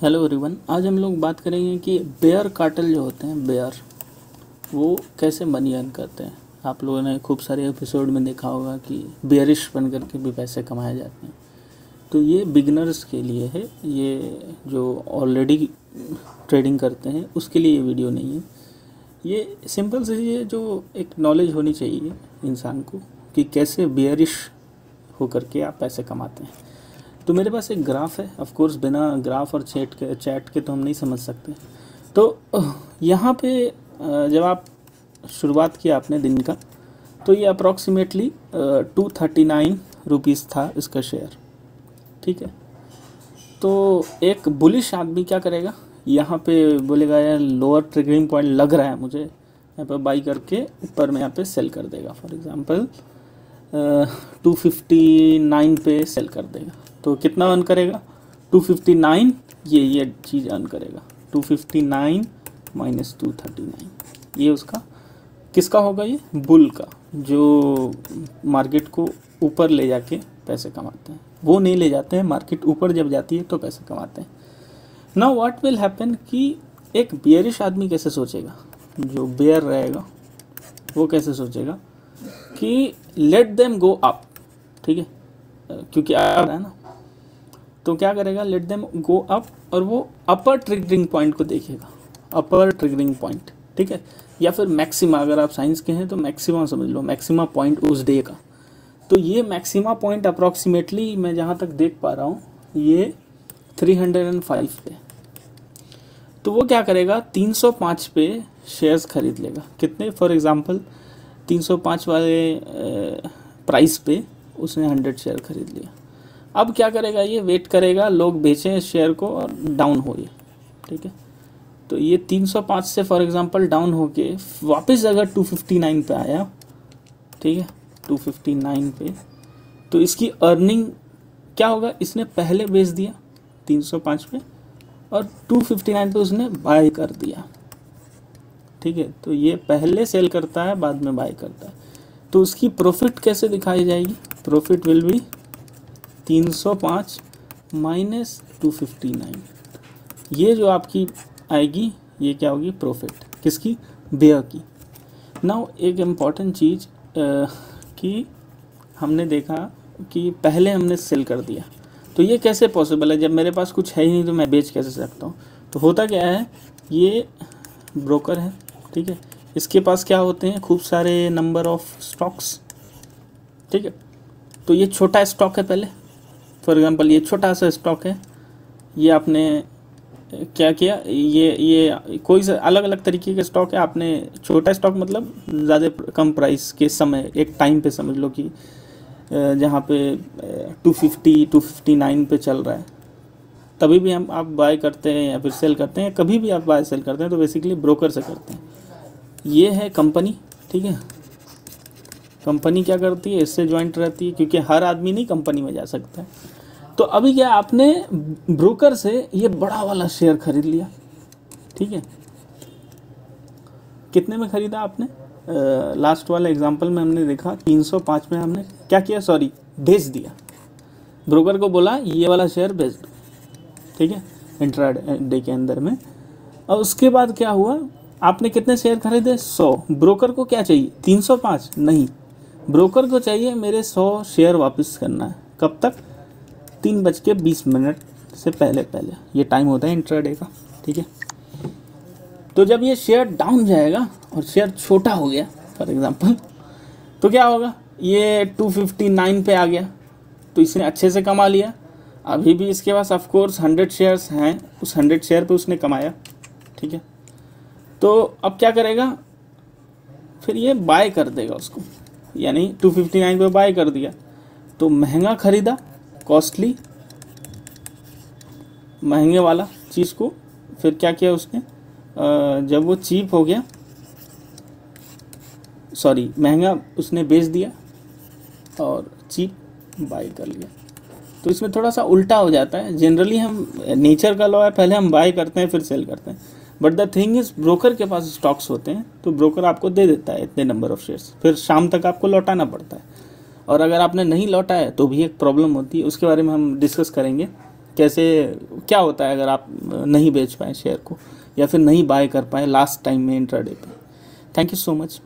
Hello everyone, आज हम लोग बात करेंगे कि बेयर कार्टेल जो होते हैं बेयर, वो कैसे मनी अर्न करते हैं। आप लोगों ने खूब सारे एपिसोड में देखा होगा कि बेयरिश बन करके भी पैसे कमाए जाते हैं। तो ये बिगनर्स के लिए है, ये जो ऑलरेडी ट्रेडिंग करते हैं उसके लिए ये वीडियो नहीं है। ये सिंपल से ये जो एक नॉलेज होनी चाहिए इंसान को कि कैसे बेयरिश होकर के आप पैसे कमाते हैं। तो मेरे पास एक ग्राफ है, ऑफ कोर्स बिना ग्राफ और चैट के तो हम नहीं समझ सकते। तो यहाँ पे जब आप शुरुआत किया आपने दिन का, तो ये अप्रॉक्सीमेटली 239 रुपीज़ था इसका शेयर, ठीक है। तो एक बुलिश आदमी क्या करेगा, यहाँ पे बोलेगा यार लोअर ट्रिगरिंग पॉइंट लग रहा है मुझे, यहाँ पे बाई करके ऊपर में यहाँ पे सेल कर देगा। फॉर एग्जांपल 259 पे सेल कर देगा। तो कितना अर्न करेगा? 259, ये चीज़ अर्न करेगा। 259 माइनस 239, ये उसका किसका होगा? ये बुल का, जो मार्केट को ऊपर ले जाके पैसे कमाते हैं। वो नहीं ले जाते हैं, मार्केट ऊपर जब जाती है तो पैसे कमाते हैं। नाउ व्हाट विल हैपन कि एक बेयरिश आदमी कैसे सोचेगा, जो बेयर रहेगा वो कैसे सोचेगा कि लेट देम गो अप, ठीक है, क्योंकि आ रहा है ना। तो क्या करेगा? लेट देम गो अप, और वो अपर ट्रिगरिंग पॉइंट को देखेगा, अपर ट्रिगरिंग पॉइंट, ठीक है, या फिर मैक्सिमा। अगर आप साइंस के हैं तो मैक्सिमा समझ लो, मैक्सिमा पॉइंट उस डे का। तो ये मैक्सिमा पॉइंट अप्रॉक्सीमेटली मैं जहाँ तक देख पा रहा हूँ ये 305 पे। तो वो क्या करेगा? 305 पे शेयर्स खरीद लेगा। कितने? फॉर एग्जांपल 305 वाले प्राइस पे उसने 100 शेयर खरीद लिया। अब क्या करेगा? ये वेट करेगा लोग बेचें शेयर को और डाउन हो ये, ठीक है। तो ये 305 से फॉर एग्जांपल डाउन होके वापस अगर 259 पे आया, ठीक है, 259 पे, तो इसकी अर्निंग क्या होगा? इसने पहले बेच दिया 305 पे और 259 पे उसने बाय कर दिया, ठीक है। तो ये पहले सेल करता है, बाद में बाय करता है। तो उसकी प्रॉफिट कैसे दिखाई जाएगी? Profit will be 305 minus 259। ये जो आपकी आएगी ये क्या होगी? प्रॉफिट किसकी? बेयर की। नाउ एक इम्पॉर्टेंट चीज़ कि हमने देखा कि पहले हमने सेल कर दिया। तो ये कैसे पॉसिबल है? जब मेरे पास कुछ है ही नहीं तो मैं बेच कैसे सकता हूँ? तो होता क्या है, ये ब्रोकर है, ठीक है, इसके पास क्या होते हैं? खूब सारे नंबर ऑफ स्टॉक्स, ठीक है। तो ये छोटा स्टॉक है पहले, फॉर एग्जांपल ये छोटा सा स्टॉक है। ये आपने क्या किया, ये कोई सा अलग अलग तरीके के स्टॉक है। आपने छोटा स्टॉक मतलब ज़्यादा कम प्राइस के समय, एक टाइम पे समझ लो कि जहाँ पे 250 259 पे चल रहा है, तभी भी आप बाय करते हैं या फिर सेल करते हैं। कभी भी आप बाय सेल करते हैं तो बेसिकली ब्रोकर से करते हैं। ये है कंपनी, ठीक है। कंपनी क्या करती है? इससे ज्वाइंट रहती है, क्योंकि हर आदमी नहीं कंपनी में जा सकता है। तो अभी क्या, आपने ब्रोकर से ये बड़ा वाला शेयर खरीद लिया, ठीक है। कितने में खरीदा आपने? लास्ट वाले एग्जांपल में हमने देखा 305 में हमने क्या किया? सॉरी, बेच दिया। ब्रोकर को बोला ये वाला शेयर बेच दो, ठीक है, इंट्राडे के अंदर में। और उसके बाद क्या हुआ? आपने कितने शेयर खरीदे? 100। ब्रोकर को क्या चाहिए? 305 नहीं, ब्रोकर को चाहिए मेरे 100 शेयर वापस करना है। कब तक? 3:20 से पहले पहले, ये टाइम होता है इंट्राडे का, ठीक है। तो जब ये शेयर डाउन जाएगा और शेयर छोटा हो गया फॉर एग्जांपल, तो क्या होगा? ये 259 पे आ गया, तो इसने अच्छे से कमा लिया। अभी भी इसके पास ऑफ कोर्स 100 शेयर्स हैं, उस 100 शेयर पे उसने कमाया, ठीक है। तो अब क्या करेगा? फिर ये बाय कर देगा उसको, यानी 259 पे बाय कर दिया तो महंगा खरीदा, कॉस्टली, महंगे वाला चीज़ को। फिर क्या किया उसने? जब वो चीप हो गया, सॉरी महंगा उसने बेच दिया और चीप बाय कर लिया। तो इसमें थोड़ा सा उल्टा हो जाता है। जनरली हम, नेचर का लॉ है, पहले हम बाय करते हैं फिर सेल करते हैं। But the thing is, broker के पास स्टॉक्स होते हैं तो ब्रोकर आपको दे देता है इतने नंबर ऑफ शेयर्स, फिर शाम तक आपको लौटाना पड़ता है। और अगर आपने नहीं लौटा है तो भी एक प्रॉब्लम होती है, उसके बारे में हम डिस्कस करेंगे कैसे क्या होता है अगर आप नहीं बेच पाए शेयर को या फिर नहीं बाय कर पाए लास्ट टाइम में इंट्राडे पे। Thank you so much.